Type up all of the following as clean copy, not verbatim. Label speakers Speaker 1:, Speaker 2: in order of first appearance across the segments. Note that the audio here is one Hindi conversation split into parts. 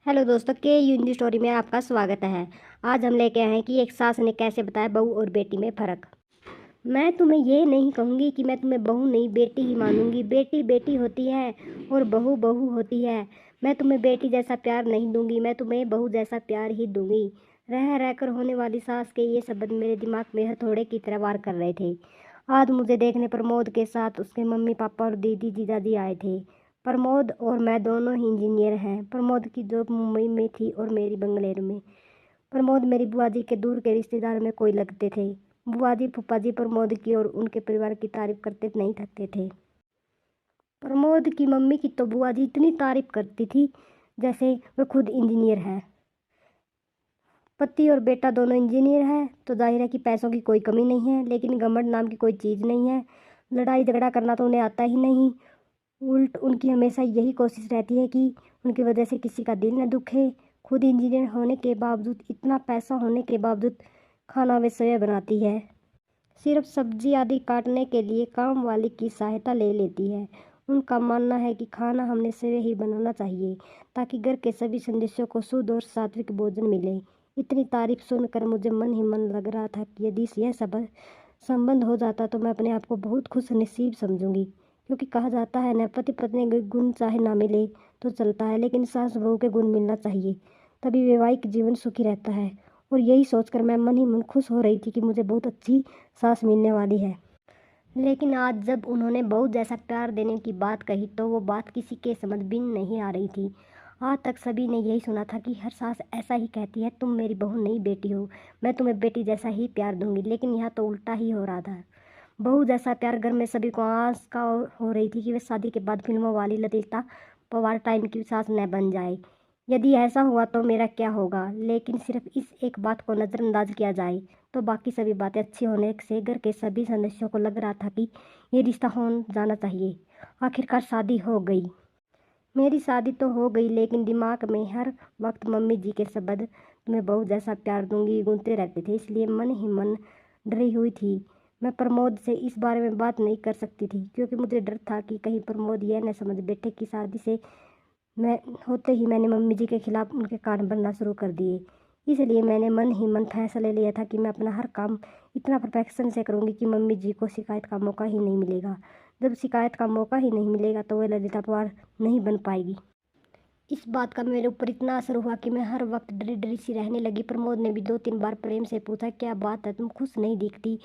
Speaker 1: हेलो दोस्तों, के यूनिटी स्टोरी में आपका स्वागत है। आज हम लेके आए हैं कि एक सास ने कैसे बताया बहू और बेटी में फ़र्क। मैं तुम्हें ये नहीं कहूँगी कि मैं तुम्हें बहू नहीं बेटी ही मानूंगी। बेटी बेटी होती है और बहू बहू होती है। मैं तुम्हें बेटी जैसा प्यार नहीं दूंगी, मैं तुम्हें बहू जैसा प्यार ही दूंगी। रह रहकर होने वाली सास के ये शब्द मेरे दिमाग में हथौड़े की तरह वार कर रहे थे। आज मुझे देखने प्रमोद के साथ उसके मम्मी पापा और दीदी जीजाजी आए थे। प्रमोद और मैं दोनों ही इंजीनियर हैं। प्रमोद की जॉब मुंबई में थी और मेरी बंगलुरु में। प्रमोद मेरी बुआ जी के दूर के रिश्तेदार में कोई लगते थे। बुआ जी फूफा जी प्रमोद की और उनके परिवार की तारीफ करते नहीं थकते थे। प्रमोद की मम्मी की तो बुआ जी इतनी तारीफ करती थी जैसे वह खुद इंजीनियर है। पति और बेटा दोनों इंजीनियर हैं तो जाहिर है कि पैसों की कोई कमी नहीं है, लेकिन घमंड नाम की कोई चीज़ नहीं है। लड़ाई झगड़ा करना तो उन्हें आता ही नहीं। उल्ट उनकी हमेशा यही कोशिश रहती है कि उनकी वजह से किसी का दिल न दुखे। खुद इंजीनियर होने के बावजूद, इतना पैसा होने के बावजूद खाना वे स्वयं बनाती है। सिर्फ सब्जी आदि काटने के लिए काम वाली की सहायता ले लेती है। उनका मानना है कि खाना हमने स्वयं ही बनाना चाहिए ताकि घर के सभी सदस्यों को शुद्ध और सात्विक भोजन मिले। इतनी तारीफ सुनकर मुझे मन ही मन लग रहा था कि यदि यह सब संबंध हो जाता तो मैं अपने आप को बहुत खुश नसीब समझूंगी। क्योंकि कहा जाता है न, पति पत्नी के गुण चाहे ना मिले तो चलता है, लेकिन सास बहू के गुण मिलना चाहिए, तभी वैवाहिक जीवन सुखी रहता है। और यही सोचकर मैं मन ही मन खुश हो रही थी कि मुझे बहुत अच्छी सास मिलने वाली है। लेकिन आज जब उन्होंने बहू जैसा प्यार देने की बात कही तो वो बात किसी के समझ भी नहीं आ रही थी। आज तक सभी ने यही सुना था कि हर सास ऐसा ही कहती है, तुम मेरी बहू नहीं बेटी हो, मैं तुम्हें बेटी जैसा ही प्यार दूंगी। लेकिन यहाँ तो उल्टा ही हो रहा था। बहू जैसा प्यार घर में सभी को आस का हो रही थी कि वे शादी के बाद फिल्मों वाली ललिता पवार टाइम की सास न बन जाए। यदि ऐसा हुआ तो मेरा क्या होगा। लेकिन सिर्फ इस एक बात को नज़रअंदाज किया जाए तो बाकी सभी बातें अच्छी होने से घर के सभी सदस्यों को लग रहा था कि ये रिश्ता हो जाना चाहिए। आखिरकार शादी हो गई। मेरी शादी तो हो गई, लेकिन दिमाग में हर वक्त मम्मी जी के शब्द, तुम्हें बहू जैसा प्यार दूंगी, गूंजते रहते थे। इसलिए मन ही मन डरी हुई थी। मैं प्रमोद से इस बारे में बात नहीं कर सकती थी क्योंकि मुझे डर था कि कहीं प्रमोद यह न समझ बैठे कि शादी से मैं होते ही मैंने मम्मी जी के खिलाफ उनके कान बनना शुरू कर दिए। इसलिए मैंने मन ही मन फैसला लिया था कि मैं अपना हर काम इतना परफेक्शन से करूँगी कि मम्मी जी को शिकायत का मौका ही नहीं मिलेगा। जब शिकायत का मौका ही नहीं मिलेगा तो वह ललिता पवार नहीं बन पाएगी। इस बात का मेरे ऊपर इतना असर हुआ कि मैं हर वक्त डरी डरी सी रहने लगी। प्रमोद ने भी 2-3 बार प्रेम से पूछा, क्या बात है, तुम खुश नहीं दिखती,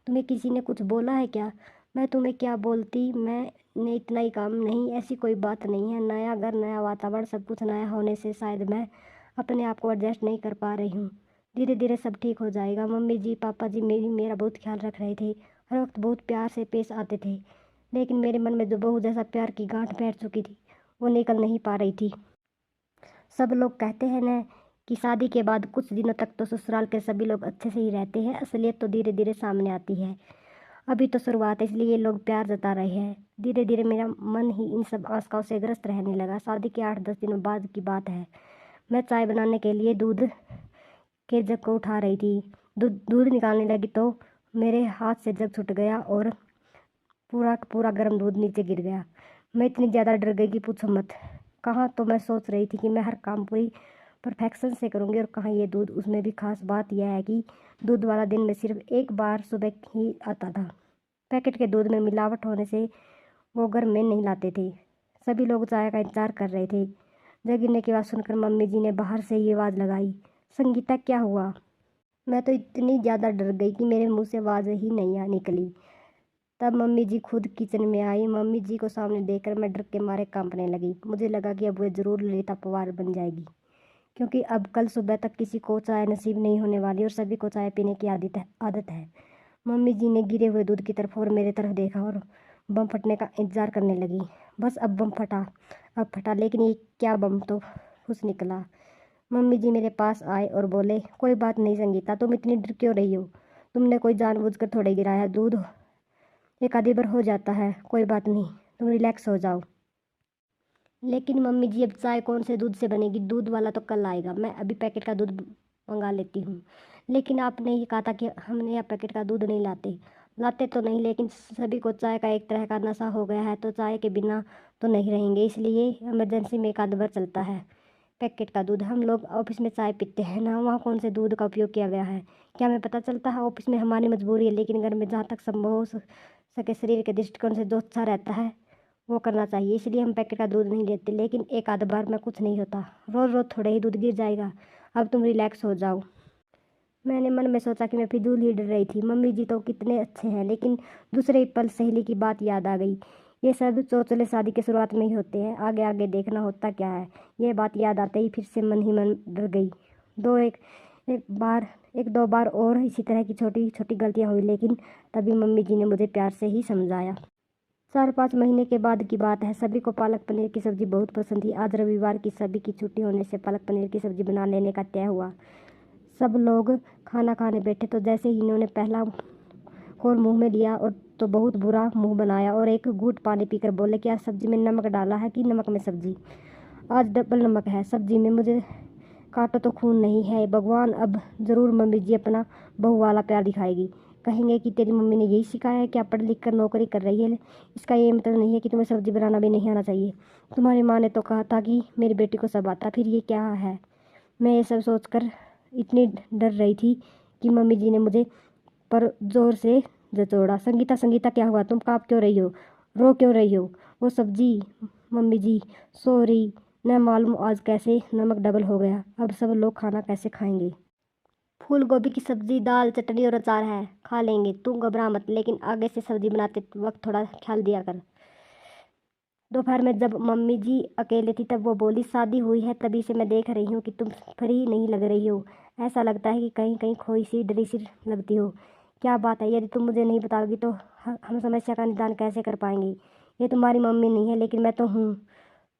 Speaker 1: तुम्हें किसी ने कुछ बोला है क्या। मैं तुम्हें क्या बोलती, मैंने इतना ही काम नहीं, ऐसी कोई बात नहीं है। नया घर, नया वातावरण, सब कुछ नया होने से शायद मैं अपने आप को एडजस्ट नहीं कर पा रही हूँ। धीरे धीरे सब ठीक हो जाएगा। मम्मी जी पापा जी मेरा बहुत ख्याल रख रहे थे, हर वक्त बहुत प्यार से पेश आते थे। लेकिन मेरे मन में जो बहू जैसा प्यार की गांठ बैठ चुकी थी वो निकल नहीं पा रही थी। सब लोग कहते हैं न कि शादी के बाद कुछ दिनों तक तो ससुराल के सभी लोग अच्छे से ही रहते हैं, असलियत तो धीरे धीरे सामने आती है। अभी तो शुरुआत है, इसलिए ये लोग प्यार जता रहे हैं। धीरे धीरे मेरा मन ही इन सब आशंकाओं से ग्रस्त रहने लगा। शादी के 8-10 दिनों बाद की बात है। मैं चाय बनाने के लिए दूध के जग को उठा रही थी। दूध दूध निकालने लगी तो मेरे हाथ से जग छूट गया और पूरा पूरा गर्म दूध नीचे गिर गया। मैं इतनी ज़्यादा डर गई कि पूछो मत। कहाँ तो मैं सोच रही थी कि मैं हर काम पूरी परफेक्शन से करूँगी, और कहाँ ये दूध। उसमें भी खास बात यह है कि दूध वाला दिन में सिर्फ एक बार सुबह ही आता था। पैकेट के दूध में मिलावट होने से वो घर में नहीं लाते थे। सभी लोग चाय का इंतजार कर रहे थे। जग गिरने की आवाज़ सुनकर मम्मी जी ने बाहर से ही आवाज़ लगाई, संगीता क्या हुआ। मैं तो इतनी ज़्यादा डर गई कि मेरे मुंह से आवाज़ ही नहीं निकली। तब मम्मी जी खुद किचन में आई। मम्मी जी को सामने देखकर मैं डर के मारे कांपने लगी। मुझे लगा कि अब वे ज़रूर ललिता पवार बन जाएगी, क्योंकि अब कल सुबह तक किसी को चाय नसीब नहीं होने वाली और सभी को चाय पीने की आदत है। मम्मी जी ने गिरे हुए दूध की तरफ और मेरे तरफ देखा और बम फटने का इंतज़ार करने लगी। बस अब बम फटा, अब फटा, लेकिन ये क्या बम तो फुस निकला। मम्मी जी मेरे पास आए और बोले, कोई बात नहीं संगीता, तुम इतनी डर क्यों रही हो, तुमने कोई जानबूझकर थोड़े गिराया, दूध एक आधी बार हो जाता है, कोई बात नहीं, तुम रिलैक्स हो जाओ। लेकिन मम्मी जी अब चाय कौन से दूध से बनेगी, दूध वाला तो कल आएगा, मैं अभी पैकेट का दूध मंगा लेती हूँ। लेकिन आपने ये कहा था कि हमने यहाँ पैकेट का दूध नहीं लाते। लाते तो नहीं, लेकिन सभी को चाय का एक तरह का नशा हो गया है तो चाय के बिना तो नहीं रहेंगे, इसलिए इमरजेंसी में एक आध बार चलता है। पैकेट का दूध। हम लोग ऑफिस में चाय पीते हैं ना, वहाँ कौन से दूध का उपयोग किया गया है क्या हमें पता चलता है? ऑफिस में हमारी मजबूरी है, लेकिन घर में जहाँ तक संभव हो सके शरीर के दृष्टिकोण से जो अच्छा रहता है वो करना चाहिए। इसलिए हम पैकेट का दूध नहीं लेते, लेकिन एक आध बार में कुछ नहीं होता। रोज़ रोज़ थोड़े ही दूध गिर जाएगा। अब तुम रिलैक्स हो जाओ। मैंने मन में सोचा कि मैं फिजूल ही डर रही थी। मम्मी जी तो कितने अच्छे हैं, लेकिन दूसरे ही पल सहेली की बात याद आ गई। ये सब चौचले शादी की शुरुआत में ही होते हैं, आगे आगे देखना होता क्या है। ये बात याद आते ही फिर से मन ही मन डर गई। एक दो बार और इसी तरह की छोटी छोटी गलतियां हुई, लेकिन तभी मम्मी जी ने मुझे प्यार से ही समझाया। 4-5 महीने के बाद की बात है। सभी को पालक पनीर की सब्जी बहुत पसंद थी। आज रविवार की सभी की छुट्टी होने से पालक पनीर की सब्जी बना लेने का तय हुआ। सब लोग खाना खाने बैठे तो जैसे ही इन्होंने पहला खोल मुंह में लिया और तो बहुत बुरा मुंह बनाया और एक घूंट पानी पीकर बोले, क्या सब्जी में नमक डाला है कि नमक में सब्जी? आज डबल नमक है सब्जी में। मुझे काटो तो खून नहीं है भगवान। अब ज़रूर मम्मी जी अपना बहू वाला प्यार दिखाएगी। कहेंगे कि तेरी मम्मी ने यही सिखाया है, क्या पढ़ लिख कर नौकरी कर रही है? इसका ये मतलब नहीं है कि तुम्हें सब्जी बनाना भी नहीं आना चाहिए। तुम्हारी माँ ने तो कहा था कि मेरी बेटी को सब आता, फिर ये क्या है? मैं ये सब सोचकर इतनी डर रही थी कि मम्मी जी ने मुझे पर जोर से जचोड़ा। संगीता संगीता क्या हुआ? तुम काँप क्यों रही हो? रो क्यों रही हो? वो सब्जी मम्मी जी, सॉरी, न मालूम आज कैसे नमक डबल हो गया। अब सब लोग खाना कैसे खाएंगे? फूल गोभी की सब्जी, दाल, चटनी और अचार है, खा लेंगे, तू घबरा मत, लेकिन आगे से सब्जी बनाते वक्त थोड़ा ख्याल दिया कर। दोपहर में जब मम्मी जी अकेले थी तब वो बोली, शादी हुई है तभी से मैं देख रही हूँ कि तुम फ्री नहीं लग रही हो। ऐसा लगता है कि कहीं कहीं खोई सी डरी सी लगती हो। क्या बात है? यदि तुम मुझे नहीं बताओगी तो हम समस्या का निदान कैसे कर पाएंगे? ये तुम्हारी मम्मी नहीं है, लेकिन मैं तो हूँ।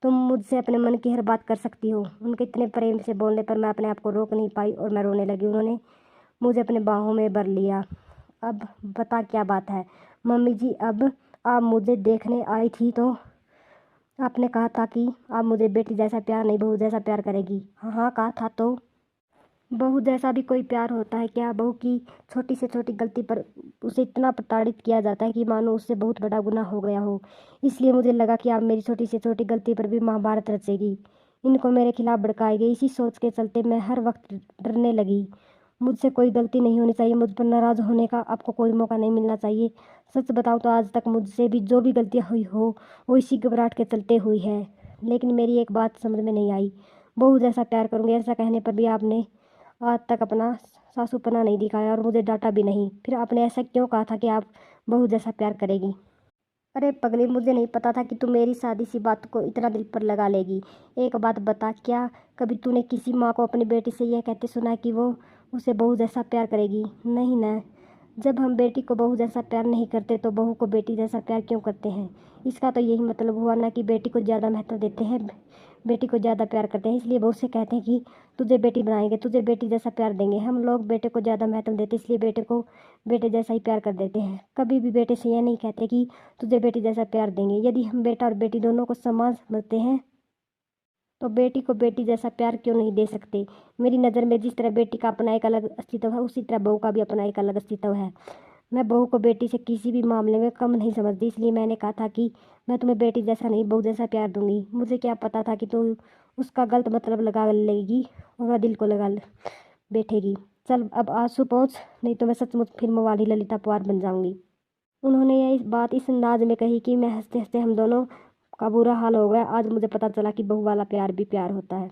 Speaker 1: तुम मुझसे अपने मन की हर बात कर सकती हो। उनके इतने प्रेम से बोलने पर मैं अपने आप को रोक नहीं पाई और मैं रोने लगी। उन्होंने मुझे अपने बाहों में भर लिया। अब बता क्या बात है? मम्मी जी, अब आप मुझे देखने आई थी तो आपने कहा था कि आप मुझे बेटी जैसा प्यार नहीं बहू जैसा प्यार करेगी। हाँ हाँ, कहा था तो। बहू जैसा भी कोई प्यार होता है क्या? बहू की छोटी से छोटी गलती पर उसे इतना प्रताड़ित किया जाता है कि मानो उससे बहुत बड़ा गुनाह हो गया हो। इसलिए मुझे लगा कि आप मेरी छोटी से छोटी गलती पर भी महाभारत रचेगी। इनको मेरे खिलाफ भड़काएगी। इसी सोच के चलते मैं हर वक्त डरने लगी। मुझसे कोई गलती नहीं होनी चाहिए। मुझ पर नाराज़ होने का आपको कोई मौका नहीं मिलना चाहिए। सच बताऊं तो आज तक मुझसे भी जो भी गलतियां हुई हो वो इसी घबराहट के चलते हुई है। लेकिन मेरी एक बात समझ में नहीं आई। बहू जैसा प्यार करूंगी ऐसा कहने पर भी आपने आज तक अपना सासूपना नहीं दिखाया और मुझे डांटा भी नहीं। फिर आपने ऐसा क्यों कहा था कि आप बहू जैसा प्यार करेगी? अरे पगली, मुझे नहीं पता था कि तू मेरी सादी सी बात को इतना दिल पर लगा लेगी। एक बात बता, क्या कभी तूने किसी माँ को अपनी बेटी से यह कहते सुना है कि वो उसे बहू जैसा प्यार करेगी? नहीं ना। जब हम बेटी को बहू जैसा प्यार नहीं करते तो बहू को बेटी जैसा प्यार क्यों करते हैं? इसका तो यही मतलब हुआ ना कि बेटी को ज़्यादा महत्व देते हैं, बेटी को ज़्यादा प्यार करते हैं। इसलिए बहू से कहते हैं कि तुझे बेटी बनाएंगे, तुझे बेटी जैसा प्यार देंगे। हम लोग बेटे को ज़्यादा महत्व देते इसलिए बेटे को बेटे जैसा ही प्यार कर देते हैं। कभी भी बेटे से यह नहीं कहते कि तुझे बेटी जैसा प्यार देंगे। यदि हम बेटा और बेटी दोनों को समान समझते हैं तो बेटी को बेटी जैसा प्यार क्यों नहीं दे सकते? मेरी नज़र में जिस तरह बेटी का अपना एक अलग अस्तित्व है, उसी तरह बहू का भी अपना एक अलग अस्तित्व है। मैं बहू को बेटी से किसी भी मामले में कम नहीं समझती। इसलिए मैंने कहा था कि मैं तुम्हें बेटी जैसा नहीं बहू जैसा प्यार दूंगी। मुझे क्या पता था कि तू उसका गलत मतलब लगा लेगी और वह दिल को बैठेगी। चल अब आंसू पहुँच, नहीं तो मैं सचमुच फिल्म वाली ललिता पवार बन जाऊंगी। उन्होंने यह बात इस अंदाज में कही कि मैं हंसते हंसते हम दोनों का बुरा हाल हो गया। आज मुझे पता चला कि बहू वाला प्यार भी प्यार होता है।